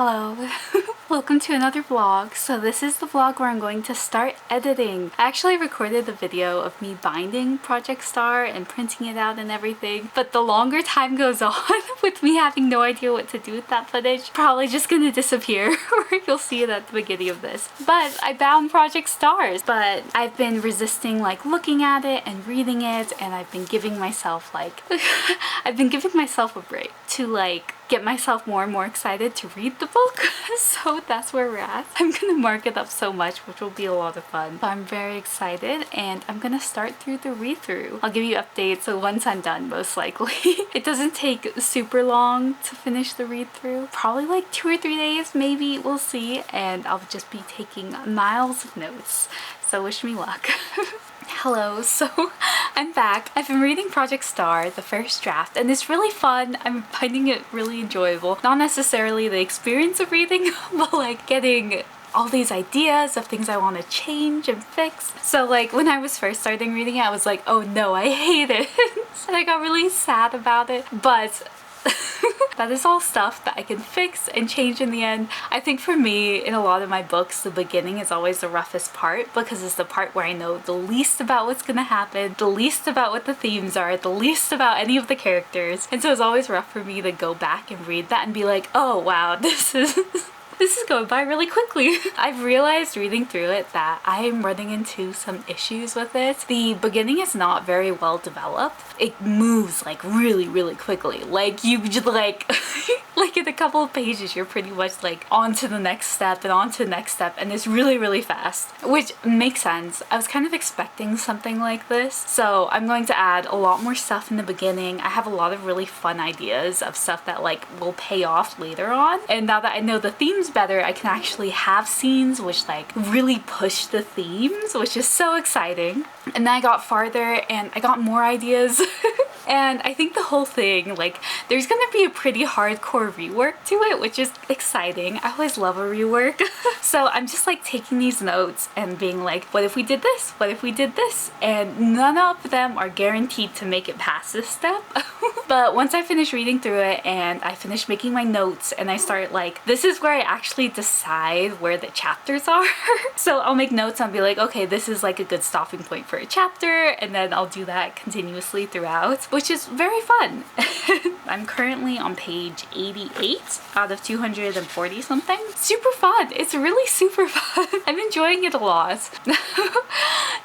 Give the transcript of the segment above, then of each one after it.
Hello. Welcome to another vlog. So this is the vlog where I'm going to start editing. I actually recorded the video of me binding Project Star and printing it out and everything, but the longer time goes on with me having no idea what to do with that footage, probably just gonna disappear or you'll see it at the beginning of this. But I bound Project Stars, but I've been resisting like looking at it and reading it, and I've been giving myself like I've been giving myself a break to like get myself more and more excited to read the book. So that's where we're at. I'm gonna mark it up so much, which will be a lot of fun. So I'm very excited and I'm gonna start through the read-through. I'll give you updates once I'm done, most likely. It doesn't take super long to finish the read-through. Probably like 2 or 3 days, maybe, we'll see. And I'll just be taking miles of notes. So wish me luck. Hello, so I'm back. I've been reading Project Star, the first draft, and it's really fun. I'm finding it really enjoyable. Not necessarily the experience of reading, but like getting all these ideas of things I want to change and fix. So like when I was first starting reading it, I was like, oh no, I hate it. And I got really sad about it, but that is all stuff that I can fix and change in the end. I think for me, in a lot of my books, the beginning is always the roughest part because it's the part where I know the least about what's gonna happen, the least about what the themes are, the least about any of the characters. And so it's always rough for me to go back and read that and be like, oh wow, this is going by really quickly. I've realized reading through it that I am running into some issues with it. The beginning is not very well developed. It moves like really quickly. Like you just like like in a couple of pages you're pretty much like on to the next step and on to the next step, and it's really fast, which makes sense. I was kind of expecting something like this, so I'm going to add a lot more stuff in the beginning. I have a lot of really fun ideas of stuff that like will pay off later on, and now that I know the themes better, I can actually have scenes which like really push the themes, which is so exciting. And then I got farther and I got more ideas. And I think the whole thing, like, there's gonna be a pretty hardcore rework to it, which is exciting. I always love a rework. So I'm just like taking these notes and being like, what if we did this? What if we did this? And none of them are guaranteed to make it past this step. But once I finish reading through it and I finish making my notes and I start like, this is where I actually decide where the chapters are. So I'll make notes and I'll be like, okay, this is like a good stopping point for a chapter, and then I'll do that continuously throughout, which is very fun. I'm currently on page 88 out of 240 something. Super fun. It's really super fun. I'm enjoying it a lot.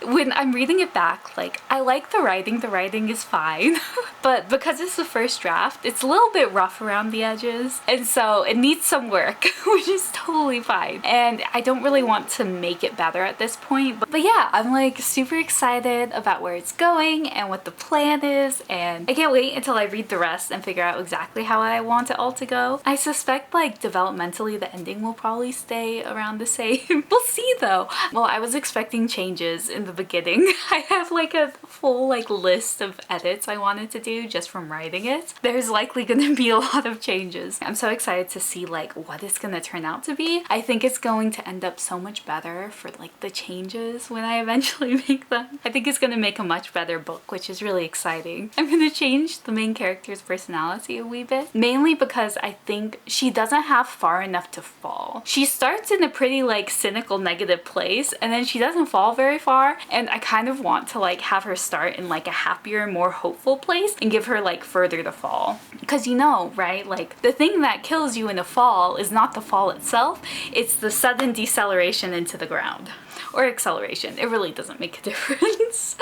When I'm reading it back, like, I like the writing is fine. But because it's the first draft, it's a little bit rough around the edges, and so it needs some work, which is totally fine. And I don't really want to make it better at this point, but yeah, I'm like super excited about where it's going and what the plan is, and I can't wait until I read the rest and figure out exactly how I want it all to go. I suspect like developmentally the ending will probably stay around the same. We'll see though. Well, I was expecting changes in the beginning. I have like a full like list of edits I wanted to do just from writing it. There's likely gonna be a lot of changes. I'm so excited to see like what it's gonna turn out to be. I think it's going to end up so much better for like the changes when I eventually make them. I think it's gonna make a much better book, which is really exciting. I'm gonna change the main character's personality a wee bit, mainly because I think she doesn't have far enough to fall. She starts in a pretty like cynical negative place and then she doesn't fall very far, and I kind of want to like have her start in like a happier, more hopeful place and give her like further to fall. Because you know, right, like the thing that kills you in a fall is not the fall itself, it's the sudden deceleration into the ground. Or acceleration. It really doesn't make a difference.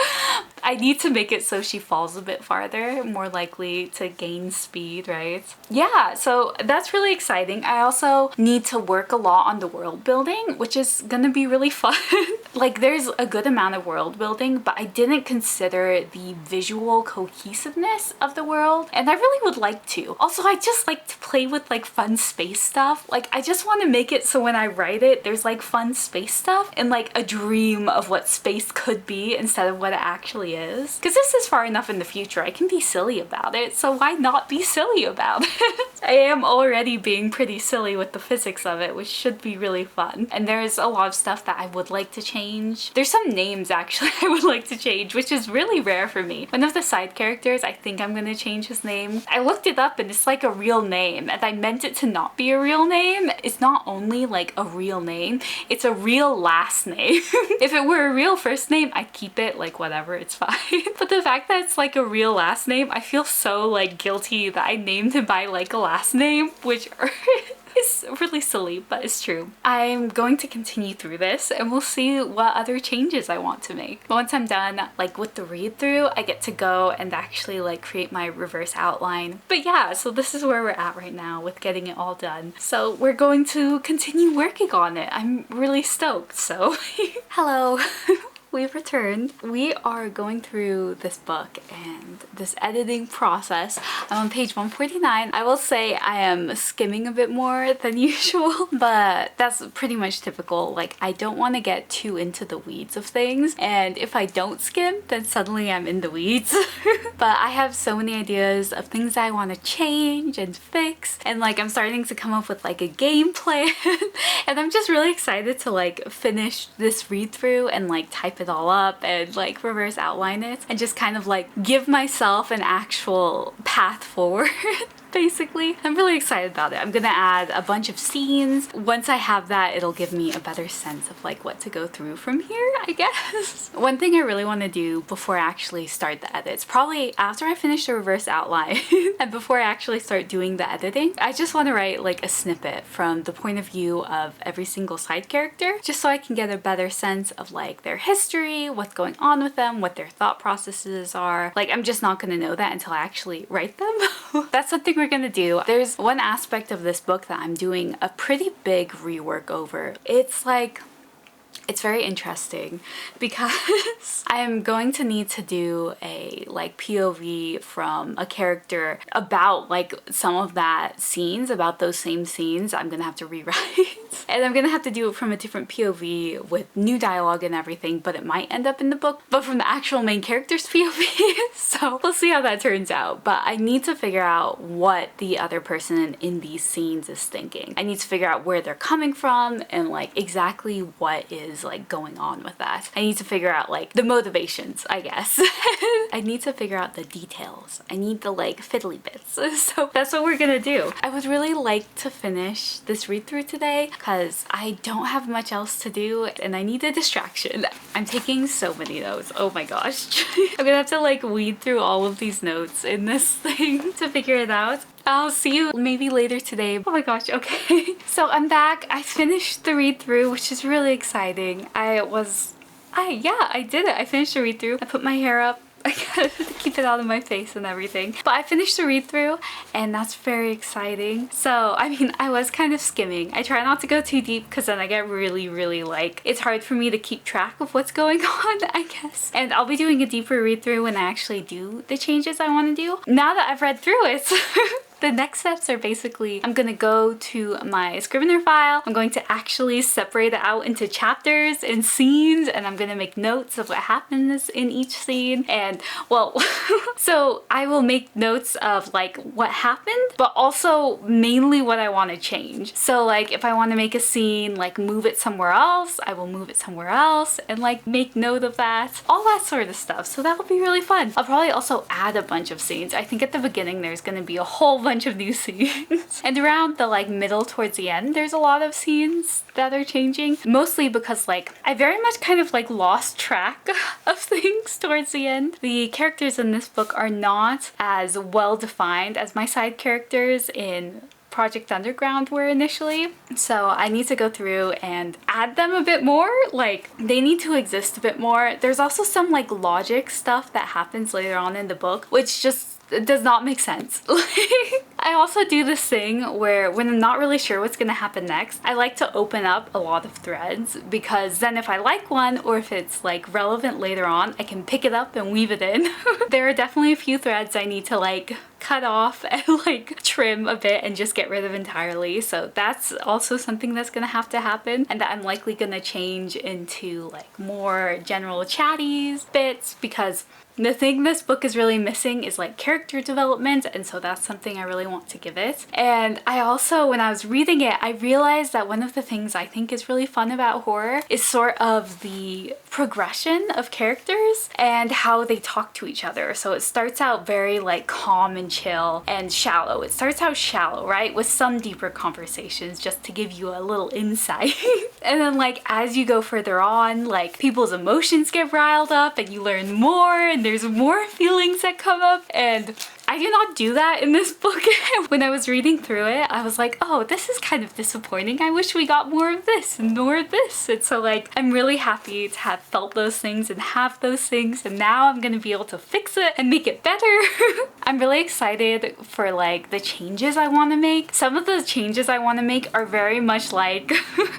I need to make it so she falls a bit farther, more likely to gain speed, right? Yeah, so that's really exciting. I also need to work a lot on the world building, which is gonna be really fun. Like there's a good amount of world building, but I didn't consider the visual cohesiveness of the world, and I really would like to. Also, I just like to play with like fun space stuff. Like I just want to make it so when I write it, there's like fun space stuff and like a dream of what space could be instead of what it actually really is. Because this is far enough in the future, I can be silly about it, so why not be silly about it? I am already being pretty silly with the physics of it, which should be really fun. And there's a lot of stuff that I would like to change. There's some names actually I would like to change, which is really rare for me. One of the side characters, I think I'm gonna change his name. I looked it up and it's like a real name, and I meant it to not be a real name. It's not only like a real name, it's a real last name. If it were a real first name, I'd keep it, like whatever, it's fine. But the fact that it's like a real last name, I feel so like guilty that I named him by like a last name, which is really silly, but it's true. I'm going to continue through this and we'll see what other changes I want to make. Once I'm done like with the read through, I get to go and actually like create my reverse outline. But yeah, so this is where we're at right now with getting it all done. So we're going to continue working on it. I'm really stoked, so hello. We've returned. We are going through this book and this editing process. I'm on page 149. I will say I am skimming a bit more than usual, but that's pretty much typical. Like, I don't want to get too into the weeds of things, and if I don't skim, then suddenly I'm in the weeds. But I have so many ideas of things I want to change and fix, and like I'm starting to come up with like a game plan. And I'm just really excited to like finish this read through and like type it all up and like reverse outline it and just kind of like give myself an actual path forward. Basically, I'm really excited about it. I'm gonna add a bunch of scenes. Once I have that, it'll give me a better sense of like what to go through from here, I guess. One thing I really want to do before I actually start the edits, probably after I finish the reverse outline and before I actually start doing the editing, I just want to write like a snippet from the point of view of every single side character, just so I can get a better sense of like their history, what's going on with them, what their thought processes are. Like, I'm just not gonna know that until I actually write them. That's something we're gonna do. There's one aspect of this book that I'm doing a pretty big rework over. It's very interesting because I'm going to need to do a like POV from a character about like some of that scenes, about those same scenes. I'm gonna have to rewrite. And I'm gonna have to do it from a different POV with new dialogue and everything, but it might end up in the book, but from the actual main character's POV. So we'll see how that turns out. But I need to figure out what the other person in these scenes is thinking. I need to figure out where they're coming from and like exactly what is like going on with that. I need to figure out like the motivations, I guess. I need to figure out the details. I need the like fiddly bits. So that's what we're gonna do. I would really like to finish this read through today because I don't have much else to do and I need a distraction. I'm taking so many notes. Oh my gosh. I'm gonna have to like weed through all of these notes in this thing to figure it out. I'll see you maybe later today. Oh my gosh, okay. So I'm back. I finished the read through, which is really exciting. I did it. I finished the read through. I put my hair up. I gotta keep it out of my face and everything. But I finished the read through and that's very exciting. So, I mean, I was kind of skimming. I try not to go too deep because then I get really like, it's hard for me to keep track of what's going on, I guess. And I'll be doing a deeper read through when I actually do the changes I want to do. Now that I've read through it, the next steps are basically, I'm gonna go to my Scrivener file, I'm going to actually separate it out into chapters and scenes, and I'm gonna make notes of what happens in each scene. And well, so I will make notes of like what happened, but also mainly what I want to change. So like if I want to make a scene, like move it somewhere else, I will move it somewhere else and like make note of that, all that sort of stuff. So that'll be really fun. I'll probably also add a bunch of scenes. I think at the beginning there's gonna be a whole bunch of new scenes. And around the like middle towards the end, there's a lot of scenes that are changing. Mostly because like I very much kind of like lost track of things towards the end. The characters in this book are not as well defined as my side characters in Project Underground were initially. So I need to go through and add them a bit more. Like they need to exist a bit more. There's also some like logic stuff that happens later on in the book, which just does not make sense. I also do this thing where when I'm not really sure what's gonna happen next, I like to open up a lot of threads because then if I like one or if it's like relevant later on, I can pick it up and weave it in. There are definitely a few threads I need to like cut off and like trim a bit and just get rid of entirely. So that's also something that's gonna have to happen, and that I'm likely gonna change into like more general chatties bits, because the thing this book is really missing is like character development, and so that's something I really want to give it. And I also, when I was reading it, I realized that one of the things I think is really fun about horror is sort of the progression of characters and how they talk to each other. So it starts out very like calm and chill and shallow. It starts out shallow, right? With some deeper conversations just to give you a little insight. And then like as you go further on, like people's emotions get riled up and you learn more, and there's more feelings that come up, and I do not do that in this book. When I was reading through it, I was like, oh, this is kind of disappointing. I wish we got more of this and more of this. And so like, I'm really happy to have felt those things and have those things, and now I'm gonna be able to fix it and make it better. I'm really excited for like the changes I want to make. Some of the changes I want to make are very much like,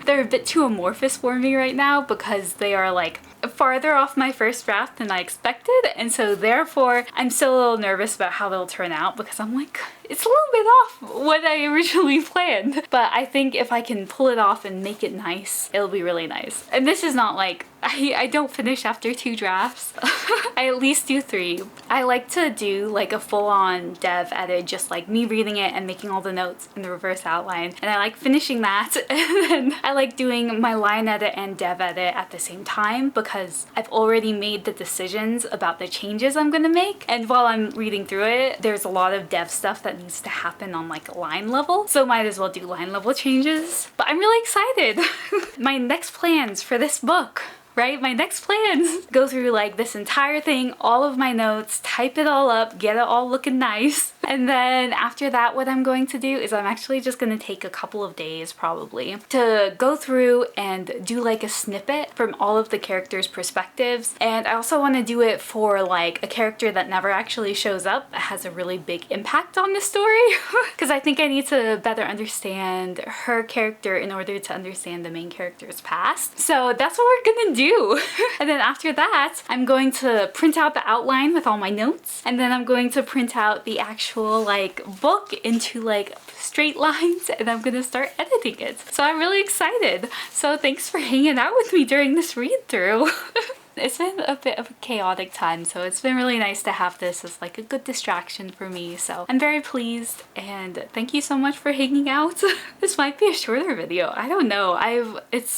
they're a bit too amorphous for me right now because they are like farther off my first draft than I expected, and so therefore I'm still a little nervous about how they'll turn out, because I'm like, it's a little bit off what I originally planned. But I think if I can pull it off and make it nice, it'll be really nice. And this is not like, I don't finish after 2 drafts. I at least do 3. I like to do like a full-on dev edit, just like me reading it and making all the notes in the reverse outline, and I like finishing that. And then I like doing my line edit and dev edit at the same time, because I've already made the decisions about the changes I'm gonna make, and while I'm reading through it, there's a lot of dev stuff that needs to happen on like line level, so might as well do line level changes. But I'm really excited. My next plans for this book, right? My next plans, go through like this entire thing, all of my notes, type it all up, get it all looking nice. And then after that, what I'm going to do is I'm actually just going to take a couple of days probably to go through and do like a snippet from all of the characters' perspectives. And I also want to do it for like a character that never actually shows up, that has a really big impact on the story. Because I think I need to better understand her character in order to understand the main character's past. So that's what we're gonna do. And then after that, I'm going to print out the outline with all my notes, and then I'm going to print out the actual like book into like straight lines, and I'm gonna start editing it. So I'm really excited. So thanks for hanging out with me during this read through. It's been a bit of a chaotic time, so it's been really nice to have this as like a good distraction for me. So I'm very pleased, and thank you so much for hanging out. This might be a shorter video. I don't know.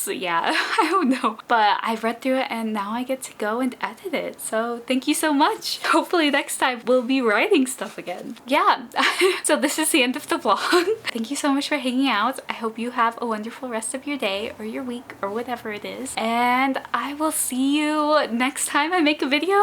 Yeah, I don't know. But I've read through it and now I get to go and edit it. So thank you so much. Hopefully next time we'll be writing stuff again. Yeah. So this is the end of the vlog. Thank you so much for hanging out. I hope you have a wonderful rest of your day or your week or whatever it is. And I will see you next time I make a video.